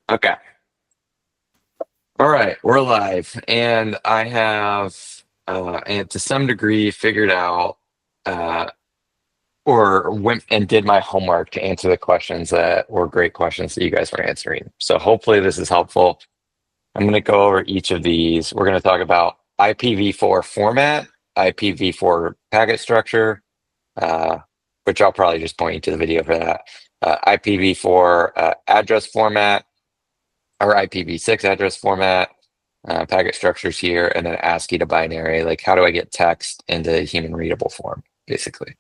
Okay. All right, we're live, and I have, and to some degree, figured out, uh, or went and did my homework to answer the questions that were great questions that you guys were answering. So hopefully this is helpful. I'm going to go over each of these. We're going to talk about IPv4 format, IPv4 packet structure, uh, which I'll probably just point you to the video for that. IPv4 address format or IPv6 address format, packet structures here, and then ASCII to binary. Like, how do I get text into human readable form, basically,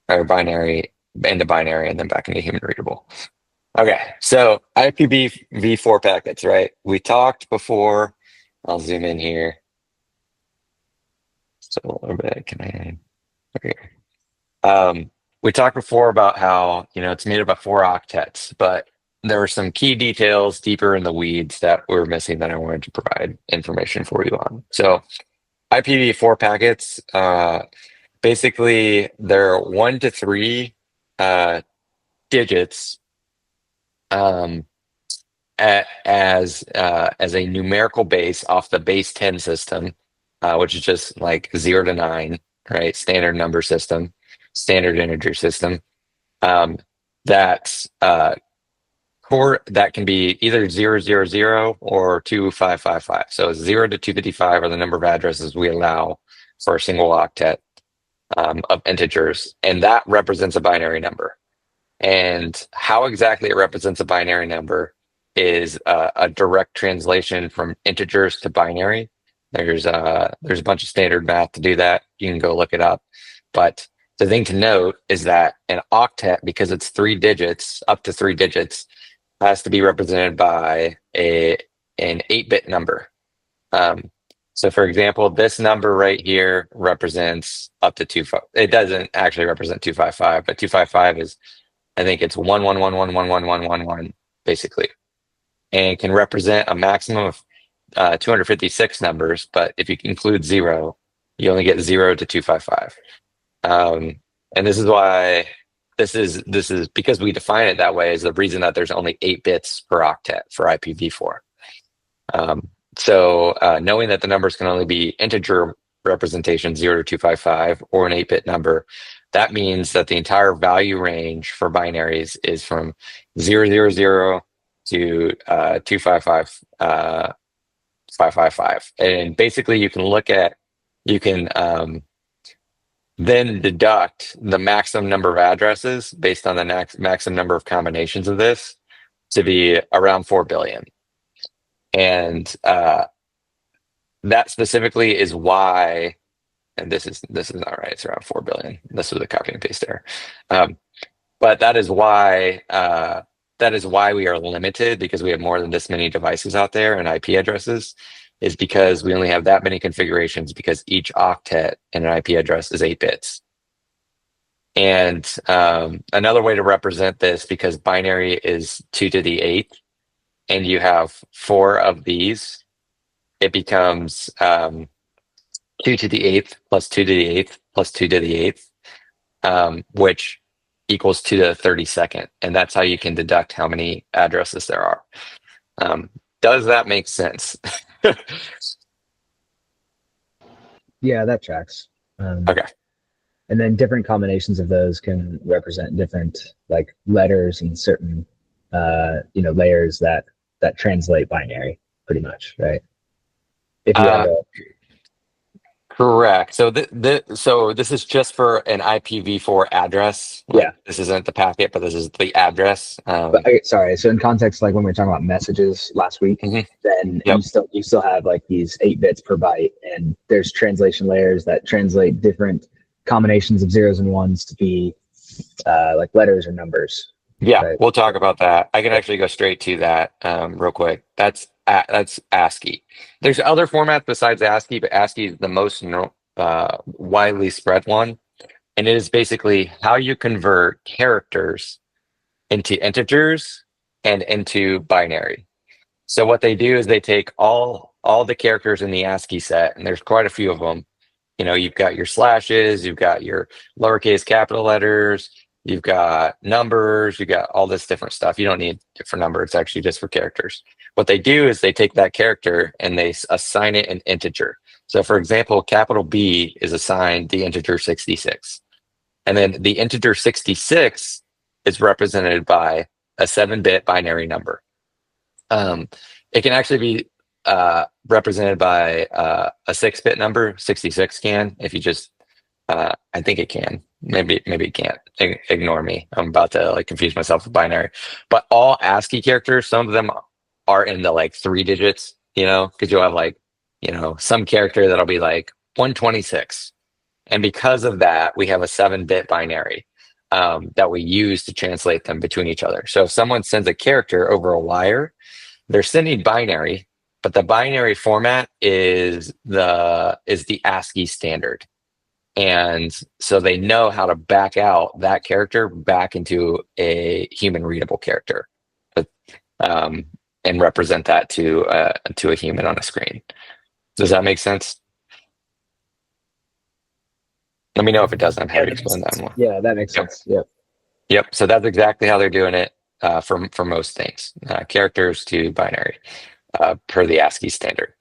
or binary into binary and then back into human readable. Okay, so IPv4 packets, right? We talked before. I'll zoom in here. So a little bit. Can I? Okay. We talked before about how it's made up of 4 octets, but there were some key details deeper in the weeds that were missing that I wanted to provide information for you on. So IPv4 packets, basically they're 1 to 3 digits as a numerical base off the base 10 system, which is just like 0 to 9, right? Standard number system, standard integer system. That's core that can be either 000 or 2555. So 0 to 255 are the number of addresses we allow for a single octet of integers, and that represents a binary number. And how exactly it represents a binary number is a direct translation from integers to binary. There's a bunch of standard math to do that. You can go look it up. But the thing to note is that an octet, because it's 3 digits, up to 3 digits, has to be represented by an 8-bit number. So for example, this number right here represents up to 2. It doesn't actually represent 255, but 255 is, I think it's 111111111 basically, and can represent a maximum of 256 numbers. But if you include 0, you only get 0 to 255. And this is why this is because we define it that way, is the reason that there's only 8 bits per octet for IPv4. So knowing that the numbers can only be integer representation 0 to 255 or an 8-bit number, that means that the entire value range for binaries is from 000 to 255 555. And basically you can then deduct the maximum number of addresses based on the maximum number of combinations of this to be around 4 billion. And that specifically is why, and this is not right, it's around 4 billion. This was a copy and paste error. But that is why we are limited, because we have more than this many devices out there and IP addresses, is because we only have that many configurations, because each octet in an IP address is 8 bits. And another way to represent this, because binary is 2 to the 8th, and you have 4 of these, it becomes 2 to the 8th plus 2 to the 8th plus 2 to the 8th, which equals 2 to the 32nd. And that's how you can deduct how many addresses there are. Does that make sense? Yeah, that tracks. Okay. And then different combinations of those can represent different like letters and certain layers that translate binary, pretty much, right? If you have Correct. So this is just for an IPv4 address. Yeah. This isn't the packet, but this is the address. Sorry. So in context, like when we were talking about messages last week, then Yep. you still have like these 8 bits per byte, and there's translation layers that translate different combinations of zeros and ones to be like letters or numbers. Yeah, right? we'll talk about that. I can actually go straight to that real quick. That's ASCII. There's other formats besides ASCII, but ASCII is the most widely spread one. And it is basically how you convert characters into integers and into binary. So what they do is they take all the characters in the ASCII set, and there's quite a few of them. You've got your slashes, you've got your lowercase capital letters, you've got numbers, you got all this different stuff. You don't need it for number. It's actually just for characters. What they do is they take that character and they assign it an integer. So for example, capital B is assigned the integer 66. And then the integer 66 is represented by a 7-bit binary number. It can actually be represented by a 6-bit number. 66 can, if you just, I think it can. Maybe it can't. Ignore me. I'm about to like confuse myself with binary. But all ASCII characters, some of them are in the like 3 digits, because you'll have like, some character that'll be like 126. And because of that, we have a 7-bit binary that we use to translate them between each other. So if someone sends a character over a wire, they're sending binary, but the binary format is the ASCII standard. And so they know how to back out that character back into a human readable character, and represent that to a human on a screen. Does that make sense? Let me know if it doesn't. I'm happy to explain that more. Yeah, that makes sense. Yep. Yep. So that's exactly how they're doing it for most things, characters to binary, per the ASCII standard.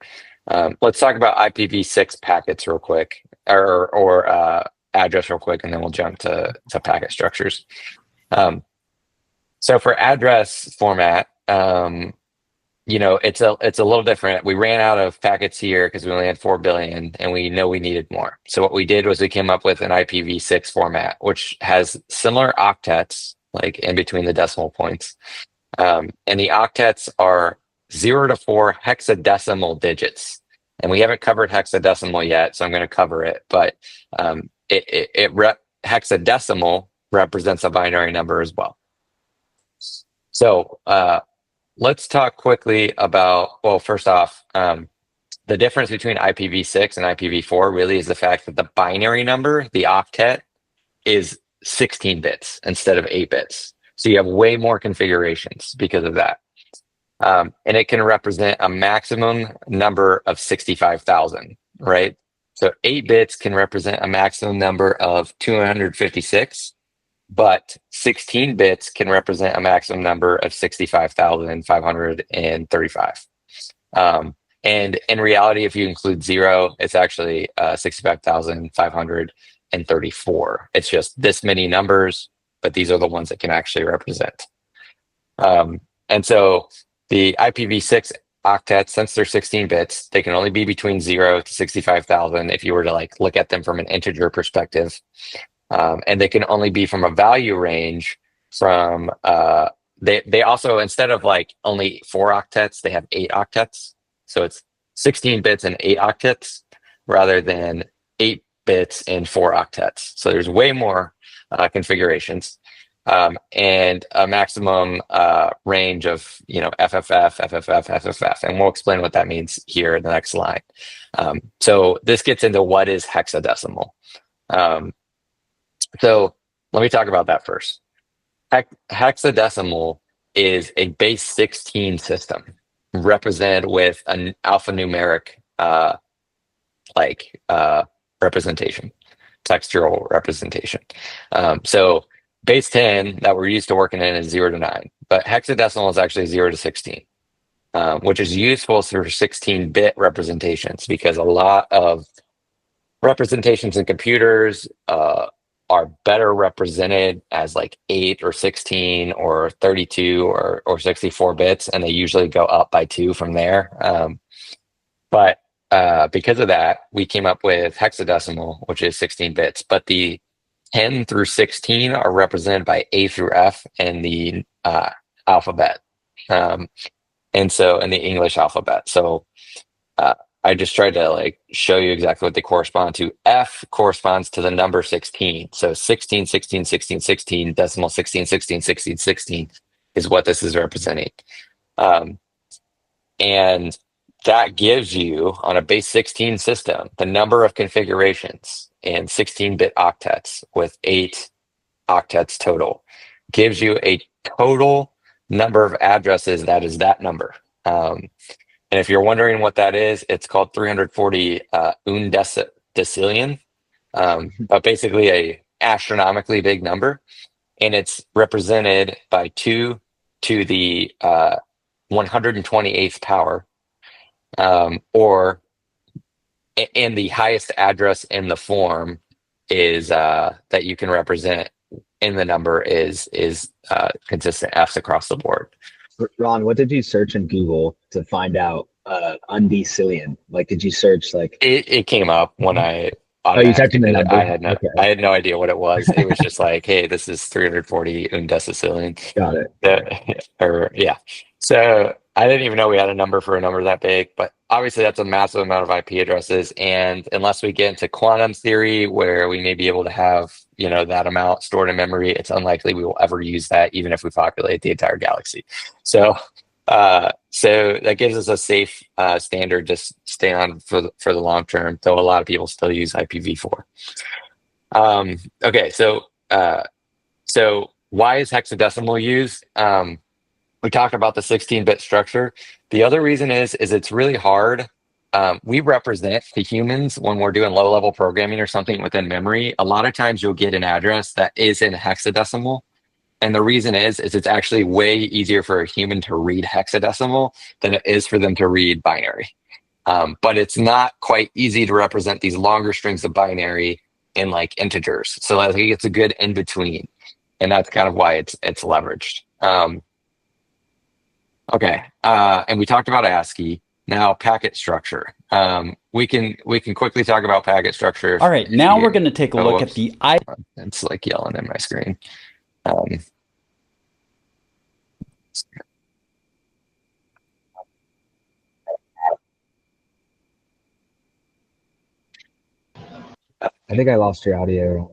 Let's talk about IPv6 packets real quick, or address real quick, and then we'll jump to packet structures. So for address format, it's a little different. We ran out of packets here because we only had 4 billion, and we know we needed more. So what we did was we came up with an IPv6 format, which has similar octets, like in between the decimal points. And the octets are 0 to 4 hexadecimal digits. And we haven't covered hexadecimal yet, so I'm going to cover it. But hexadecimal represents a binary number as well. So let's talk quickly about, well, first off, the difference between IPv6 and IPv4 really is the fact that the binary number, the octet, is 16 bits instead of 8 bits. So you have way more configurations because of that. And it can represent a maximum number of 65,000, right? So 8 bits can represent a maximum number of 256, but 16 bits can represent a maximum number of 65,535. And in reality, if you include 0, it's actually 65,534. It's just this many numbers, but these are the ones that can actually represent. And so the IPv6 octets, since they're 16 bits, they can only be between 0 to 65,000 if you were to like look at them from an integer perspective. And they can only be from a value range from, they also, instead of like only 4 octets, they have 8 octets. So it's 16 bits and 8 octets rather than 8 bits and 4 octets. So there's way more configurations. And a maximum range of, FFF, FFF, FFF. And we'll explain what that means here in the next slide. So this gets into what is hexadecimal. So let me talk about that first. Hexadecimal is a base 16 system represented with an alphanumeric representation, textual representation. So base 10 that we're used to working in is 0 to 9, but hexadecimal is actually 0 to 16, which is useful for 16-bit representations because a lot of representations in computers are better represented as like 8 or 16 or 32 or 64 bits, and they usually go up by 2 from there. But because of that, we came up with hexadecimal, which is 16 bits, but the 10 through 16 are represented by A through F in the alphabet. And so in the English alphabet. So I just tried to like show you exactly what they correspond to. F corresponds to the number 16. So 16, 16, 16, 16, decimal 16, 16, 16, 16 is what this is representing. And that gives you, on a base 16 system, the number of configurations in 16-bit octets with 8 octets total. Gives you a total number of addresses that is that number. And if you're wondering what that is, it's called 340 decillion, but basically a astronomically big number. and it's represented by 2 to the 128th power, or and the highest address in the form is that you can represent in the number is consistent Fs across the board. Ron, what did you search in Google to find out undecillion? Like, did you search like? It came up when I Oh, you typed automatically in the did it. number. Okay, I had no idea what it was. It was just like, hey, this is 340 undecillion. got it. Or yeah. So I didn't even know we had a number for a number that big, but obviously that's a massive amount of IP addresses. And unless we get into quantum theory where we may be able to have, that amount stored in memory, it's unlikely we will ever use that, even if we populate the entire galaxy. So that gives us a safe standard to stay on for the long term, though a lot of people still use IPv4. Okay, so why is hexadecimal used? We talked about the 16-bit structure. The other reason is it's really hard. We represent the humans when we're doing low-level programming or something within memory. A lot of times you'll get an address that is in hexadecimal. And the reason is it's actually way easier for a human to read hexadecimal than it is for them to read binary. But it's not quite easy to represent these longer strings of binary in like integers. So I think it's a good in between, and that's kind of why it's leveraged. Okay, and we talked about ASCII. Now packet structure. We can quickly talk about packet structure. All right, now we're going to take a look at the It's like yelling in my screen. I think I lost your audio.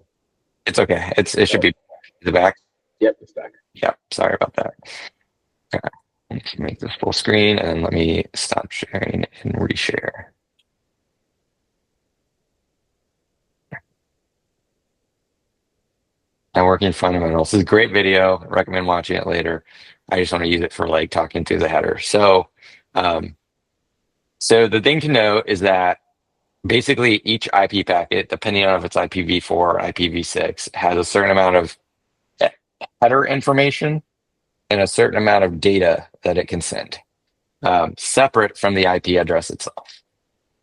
It's okay. It should be the back. Yep, it's back. Yep. Sorry about that. Okay. Let's make this full screen and let me stop sharing and reshare. Networking fundamentals. This is a great video. I recommend watching it later. I just want to use it for like talking through the header. So the thing to know is that basically each IP packet, depending on if it's IPv4 or IPv6, has a certain amount of header information and a certain amount of data that it can send, separate from the IP address itself.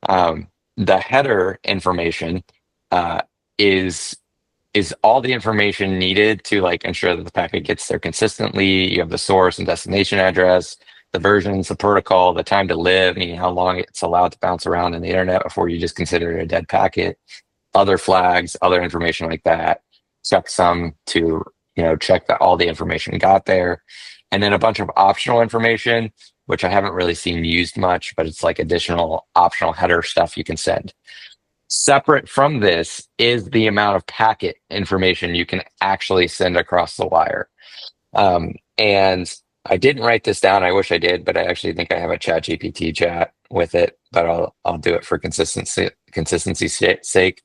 The header information is all the information needed to like ensure that the packet gets there consistently. You have the source and destination address, the versions, the protocol, the time to live, meaning how long it's allowed to bounce around in the internet before you just consider it a dead packet, other flags, other information like that, checksum to check that all the information got there, and then a bunch of optional information, which I haven't really seen used much, but it's like additional optional header stuff you can send. Separate from this is the amount of packet information you can actually send across the wire. And I didn't write this down. I wish I did, but I actually think I have a ChatGPT chat with it, but I'll do it for consistency's sake.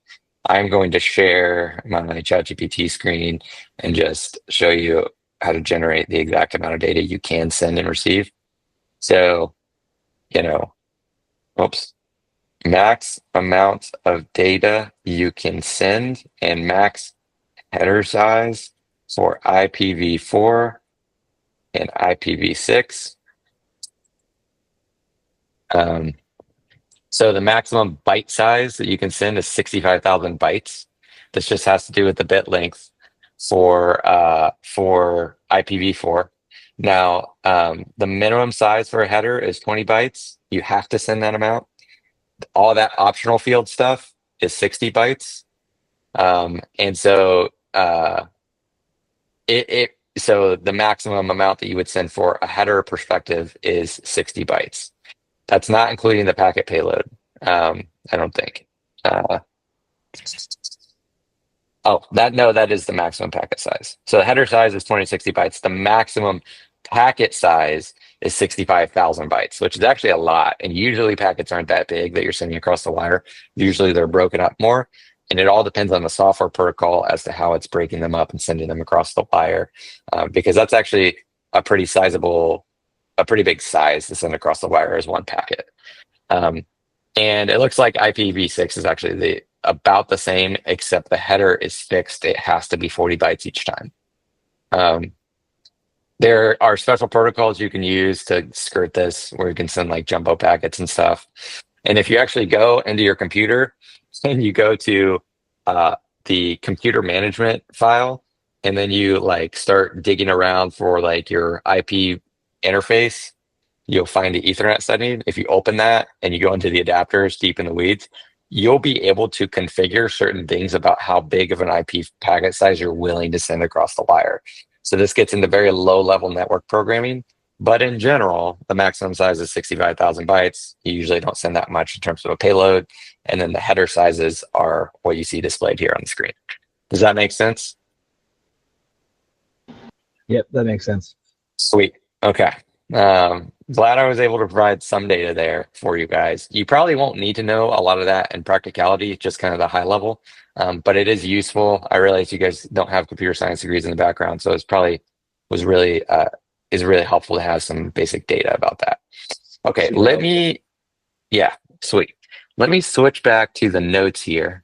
I'm going to share my ChatGPT screen and just show you how to generate the exact amount of data you can send and receive. So, max amount of data you can send and max header size for IPv4 and IPv6. So the maximum byte size that you can send is 65,000 bytes. This just has to do with the bit length for IPv4. Now, the minimum size for a header is 20 bytes. You have to send that amount. All that optional field stuff is 60 bytes. And so so the maximum amount that you would send for a header perspective is 60 bytes. That's not including the packet payload. I don't think. That is the maximum packet size. So the header size is 2060 bytes. The maximum packet size is 65,000 bytes, which is actually a lot. And usually packets aren't that big that you're sending across the wire. Usually they're broken up more. And it all depends on the software protocol as to how it's breaking them up and sending them across the wire, because that's actually a pretty big size to send across the wire as one packet. And it looks like IPv6 is actually about the same, except the header is fixed. It has to be 40 bytes each time. There are special protocols you can use to skirt this, where you can send like jumbo packets and stuff. And if you actually go into your computer and you go to the computer management file, and then you like start digging around for like your IP interface, you'll find the Ethernet setting. If you open that and you go into the adapters deep in the weeds, you'll be able to configure certain things about how big of an IP packet size you're willing to send across the wire. So this gets into very low level network programming. But in general, the maximum size is 65,000 bytes. You usually don't send that much in terms of a payload. And then the header sizes are what you see displayed here on the screen. Does that make sense? Yep, that makes sense. Sweet. Okay. Glad I was able to provide some data there for you guys. You probably won't need to know a lot of that in practicality, just kind of the high level, but it is useful. I realize you guys don't have computer science degrees in the background, so it's probably was really is really helpful to have some basic data about that. Okay, sweet. Let me switch back to the notes here.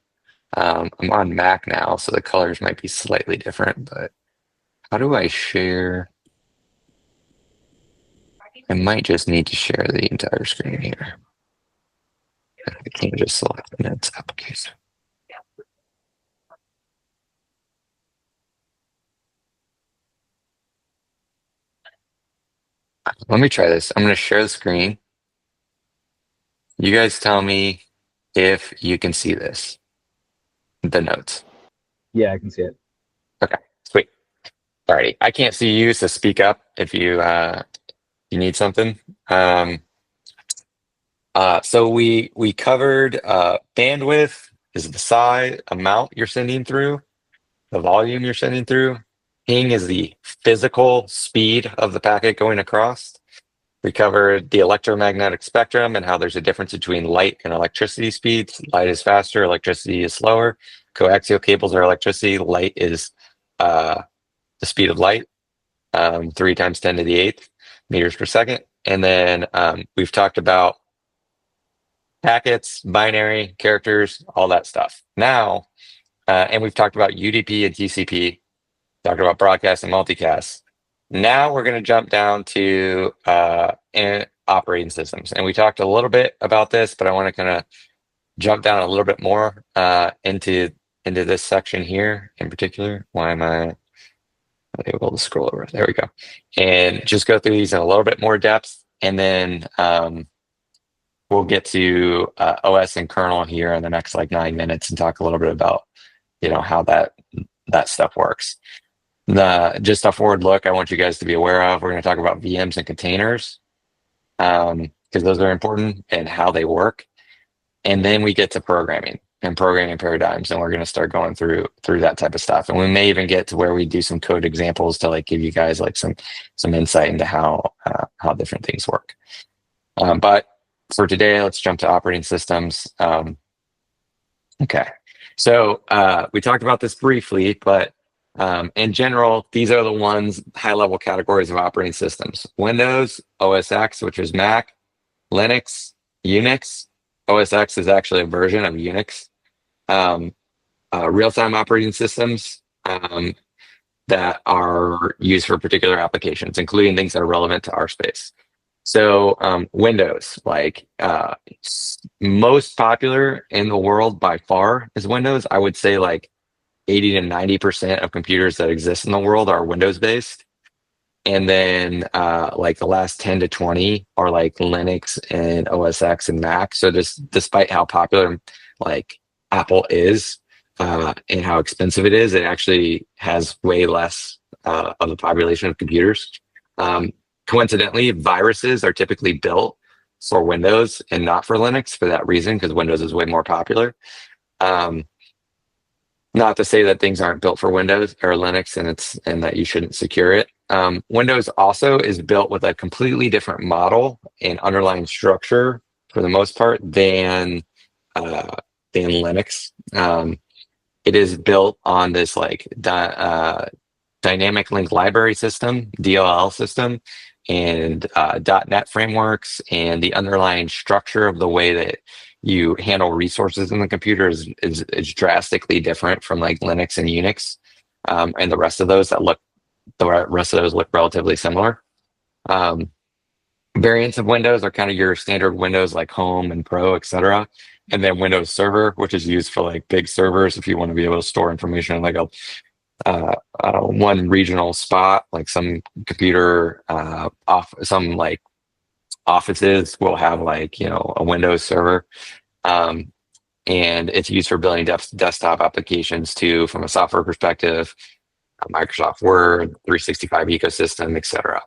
I'm on Mac now, so the colors might be slightly different, but how do I share? I might just need to share the entire screen here. I can't just select the notes application. Let me try this. I'm going to share the screen. You guys tell me if you can see this, the notes. Yeah, I can see it. Okay, sweet. Alrighty. I can't see you, so speak up if you need something. So we covered bandwidth is the size amount you're sending through, the volume you're sending through. Ping is the physical speed of the packet going across. We covered the electromagnetic spectrum and how there's a difference between light and electricity speeds. Light is faster, electricity is slower. Coaxial cables are electricity. Light is the speed of light, 3 times 10 to the 8th meters per second. And then we've talked about packets, binary, characters, all that stuff. Now, and we've talked about UDP and TCP, talked about broadcast and multicast. Now we're going to jump down to operating systems. And we talked a little bit about this, but I want to kind of jump down a little bit more into this section here in particular. Why am I able to scroll over? There we go. And just go through these in a little bit more depth. And then we'll get to OS and kernel here in the next like 9 minutes and talk a little bit about, how that stuff works. Just a forward look I want you guys to be aware of. We're going to talk about VMs and containers because those are important and how they work. And then we get to programming and programming paradigms, and we're going to start going through that type of stuff. And we may even get to where we do some code examples to like give you guys like some insight into how different things work. But for today, let's jump to operating systems. Okay, so we talked about this briefly, but in general, these are the ones high-level categories of operating systems: Windows, OS X, which is Mac, Linux, Unix. OS X is actually a version of Unix. Real-time operating systems that are used for particular applications, including things that are relevant to our space. So Windows, like most popular in the world by far is Windows. I would say like 80 to 90% of computers that exist in the world are Windows based. And then like the last 10 to 20 are like Linux and OS X and Mac. So just despite how popular like Apple is and how expensive it is, it actually has way less of the population of computers. Coincidentally, viruses are typically built for Windows and not for Linux for that reason, because Windows is way more popular. Not to say that things aren't built for Windows or Linux and that you shouldn't secure it. Windows also is built with a completely different model and underlying structure for the most part than Linux. It is built on this like dynamic link library system, DLL system, and .NET frameworks, and the underlying structure of the way that you handle resources in the computer is drastically different from like Linux and Unix and the rest of those that look the rest of those look relatively similar. Variants of Windows are kind of your standard Windows like Home and Pro, etc. And then Windows Server, which is used for like big servers if you want to be able to store information in like one regional spot, like some computer some like offices will have like a Windows server, and it's used for building desktop applications too from a software perspective, Microsoft Word, 365 ecosystem, etc.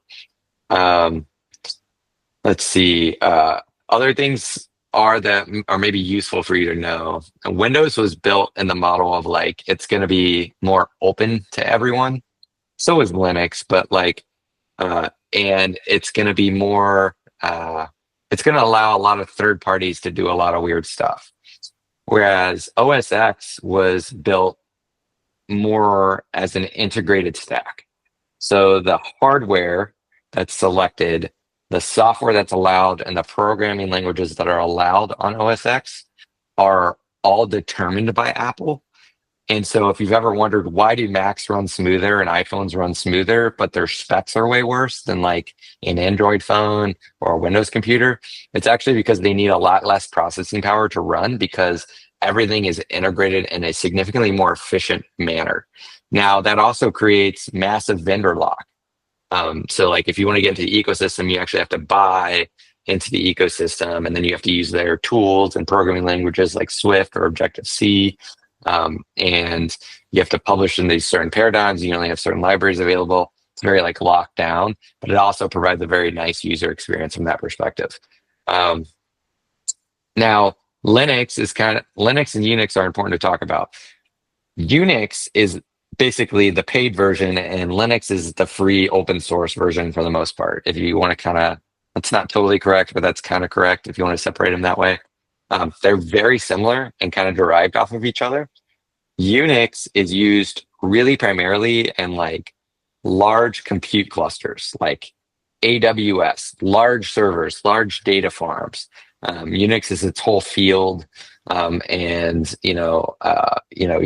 Let's see. Other things that are maybe useful for you to know. Windows was built in the model of like it's going to be more open to everyone. So is Linux, but like, and it's going to be more. It's going to allow a lot of third parties to do a lot of weird stuff. Whereas OS X was built more as an integrated stack. So the hardware that's selected, the software that's allowed, and the programming languages that are allowed on OS X are all determined by Apple. And so if you've ever wondered why do Macs run smoother and iPhones run smoother, but their specs are way worse than like an Android phone or a Windows computer, it's actually because they need a lot less processing power to run because everything is integrated in a significantly more efficient manner. Now, that also creates massive vendor lock. So like if you want to get into the ecosystem, you actually have to buy into the ecosystem, and then you have to use their tools and programming languages like Swift or Objective-C. And you have to publish in these certain paradigms. You only have certain libraries available. It's very like locked down, but it also provides a very nice user experience from that perspective. Now, Linux and Unix are important to talk about. Unix is basically the paid version, and Linux is the free open source version for the most part. If you want to that's not totally correct, but that's kind of correct if you want to separate them that way. They're very similar and kind of derived off of each other. Unix is used really primarily in like large compute clusters, like AWS, large servers, large data farms. Unix is its whole field, and you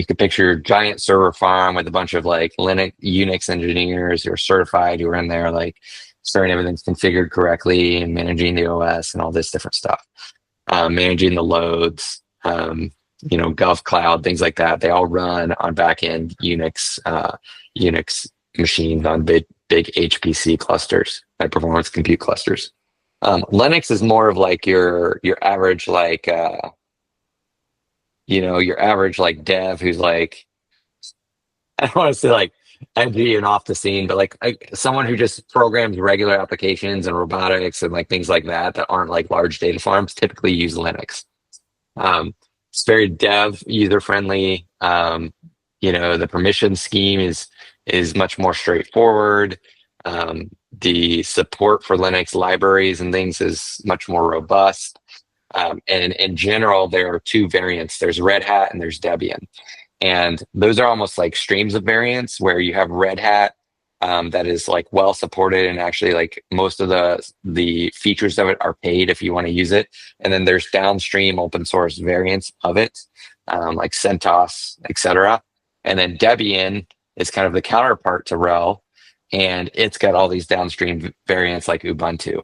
could picture a giant server farm with a bunch of like Unix engineers who are certified, who are in there like ensuring everything's configured correctly and managing the OS and all this different stuff. Managing the loads, Gov Cloud, things like that. They all run on back-end Unix machines on big HPC clusters, high performance compute clusters. Linux is more of like your average like your average like dev who's like, I don't want to say like edgy and off the scene, but like someone who just programs regular applications and robotics and like things like that aren't like large data farms typically use Linux. It's very dev user friendly. The permission scheme is much more straightforward. The support for Linux libraries and things is much more robust. And in general, there are two variants. There's Red Hat and there's Debian. And those are almost like streams of variants where you have Red Hat that is like well supported, and actually like most of the features of it are paid if you want to use it. And then there's downstream open source variants of it, like CentOS, etc. And then Debian is kind of the counterpart to RHEL, and it's got all these downstream variants like Ubuntu.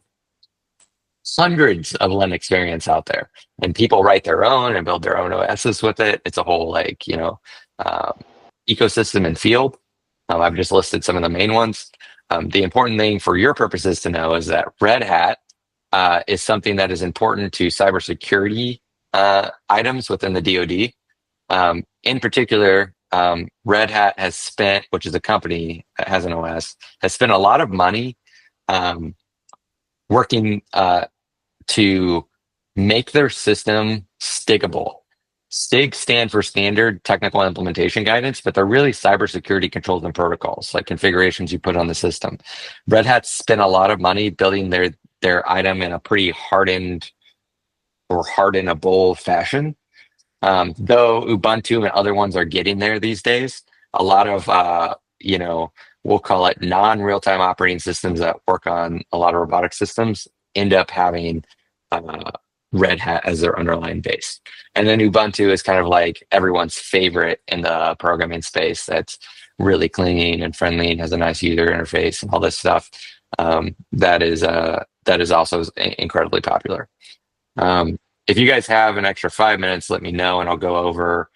Hundreds of Linux variants out there, and people write their own and build their own OSs with it. It's a whole like ecosystem and field. I've just listed some of the main ones. The important thing for your purposes to know is that Red Hat is something that is important to cybersecurity items within the DoD. In particular, Red Hat has spent, which is a company that has an OS, has spent a lot of money working to make their system STIGable. STIGs stand for Standard Technical Implementation Guidance, but they're really cybersecurity controls and protocols, like configurations you put on the system. Red Hat spent a lot of money building their item in a pretty hardened or hardenable fashion. Though Ubuntu and other ones are getting there these days, a lot of we'll call it non-real-time operating systems that work on a lot of robotic systems end up having Red Hat as their underlying base. And then Ubuntu is kind of like everyone's favorite in the programming space. That's really clean and friendly and has a nice user interface and all this stuff. That is also incredibly popular. If you guys have an extra 5 minutes, let me know and I'll go over,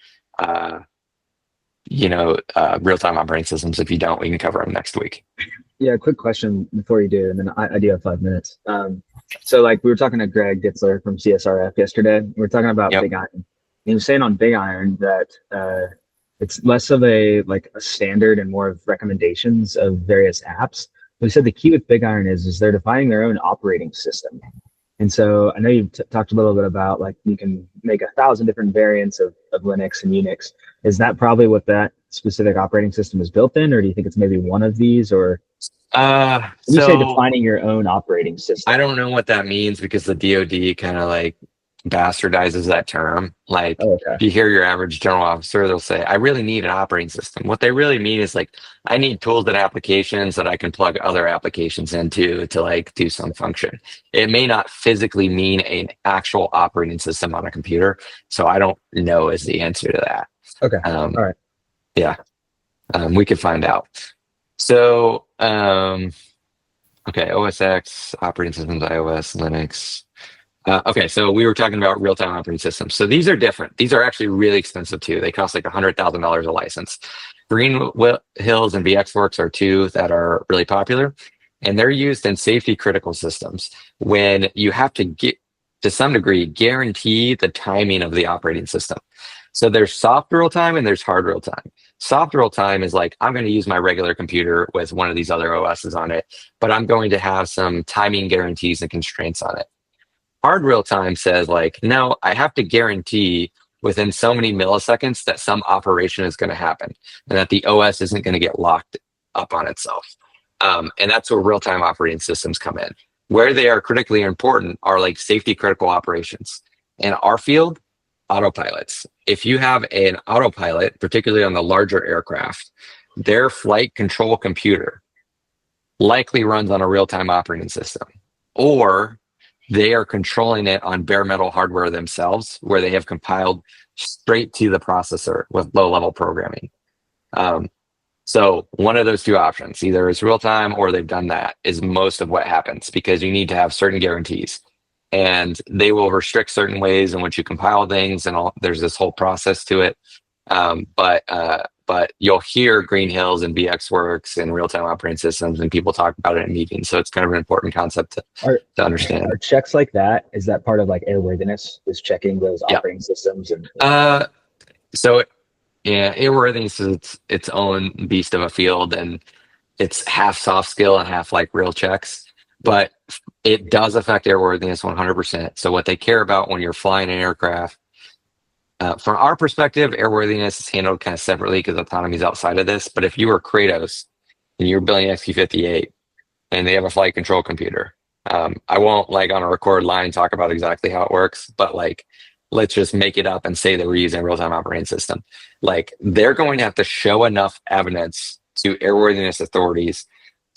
real-time operating systems. If you don't, we can cover them next week. Yeah, quick question before you do, and then I do have 5 minutes. So like we were talking to Greg Ditzler from CSRF yesterday. We were talking about Big Iron. He was saying on Big Iron that it's less of a standard and more of recommendations of various apps. But he said the key with Big Iron is they're defining their own operating system. And so I know you've talked a little bit about like you can make 1,000 different variants of Linux and Unix. Is that probably what that specific operating system is built in, or do you think it's maybe one of these? Or when you say defining your own operating system, I don't know what that means because the DoD kind of like bastardizes that term. Like if you hear your average general officer, they'll say, I really need an operating system. What they really mean is like, I need tools and applications that I can plug other applications into to like do some function. It may not physically mean an actual operating system on a computer. So I don't know is the answer to that. Okay. All right. Yeah. We could find out. So, okay, OS X, operating systems, iOS, Linux. Okay, so we were talking about real-time operating systems. So these are different. These are actually really expensive too. They cost like $100,000 a license. Green Hills and VxWorks are two that are really popular, and they're used in safety critical systems when you have to get, to some degree, guarantee the timing of the operating system. So there's soft real time and there's hard real time. Soft real time is like, I'm going to use my regular computer with one of these other OSs on it, but I'm going to have some timing guarantees and constraints on it. Hard real time says like, no, I have to guarantee within so many milliseconds that some operation is going to happen and that the OS isn't going to get locked up on itself. And that's where real-time operating systems come in. Where they are critically important are like safety critical operations. In our field, autopilots. If you have an autopilot, particularly on the larger aircraft, their flight control computer likely runs on a real-time operating system, or they are controlling it on bare metal hardware themselves, where they have compiled straight to the processor with low-level programming. So one of those two options, either it's real-time or they've done that, is most of what happens because you need to have certain guarantees. And they will restrict certain ways in which you compile things, and there's this whole process to it. But you'll hear Green Hills and VxWorks and real-time operating systems, and people talk about it in meetings. So it's kind of an important concept to understand. Are checks like that, is that part of like airworthiness? Is checking those operating systems? And so yeah, airworthiness is its own beast of a field, and it's half soft skill and half like real checks. But it does affect airworthiness 100%. So what they care about when you're flying an aircraft, from our perspective, airworthiness is handled kind of separately because autonomy is outside of this. But if you were Kratos and you're building XQ-58 and they have a flight control computer, I won't like on a record line talk about exactly how it works, but like, let's just make it up and say that we're using a real-time operating system. Like they're going to have to show enough evidence to airworthiness authorities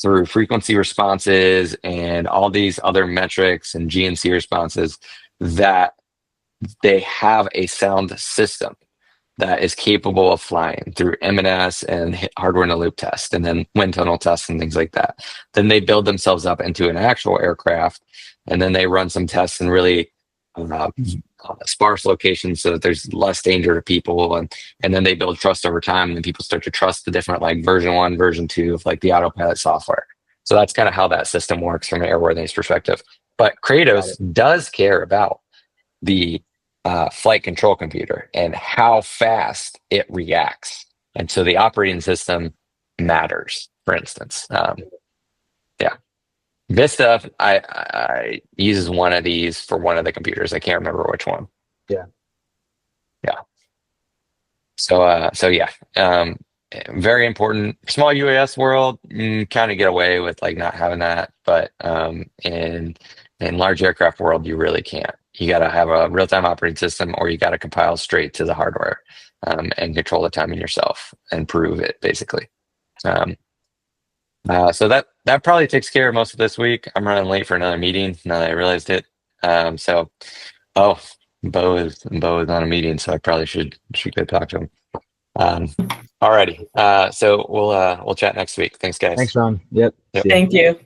through frequency responses and all these other metrics and GNC responses that they have a sound system that is capable of flying through M&S and hardware in a loop test, and then wind tunnel tests and things like that. Then they build themselves up into an actual aircraft, and then they run some tests in really sparse locations so that there's less danger to people, and then they build trust over time, and then people start to trust the different like version 1, version 2 of like the autopilot software. So that's kind of how that system works from an airworthiness perspective. But Kratos does care about the flight control computer and how fast it reacts, and so the operating system matters. For instance, Vista I uses one of these for one of the computers. I can't remember which one. Yeah. So very important. Small UAS world, kind of get away with like not having that, but in large aircraft world, you really can't. You got to have a real-time operating system, or you got to compile straight to the hardware and control the timing yourself and prove it, basically. So that probably takes care of most of this week. I'm running late for another meeting now that I realized it. Bo is on a meeting, so I probably should go talk to him. Alrighty. So we'll chat next week. Thanks, guys. Thanks, Ron. Yep. Yep. See ya. Thank you.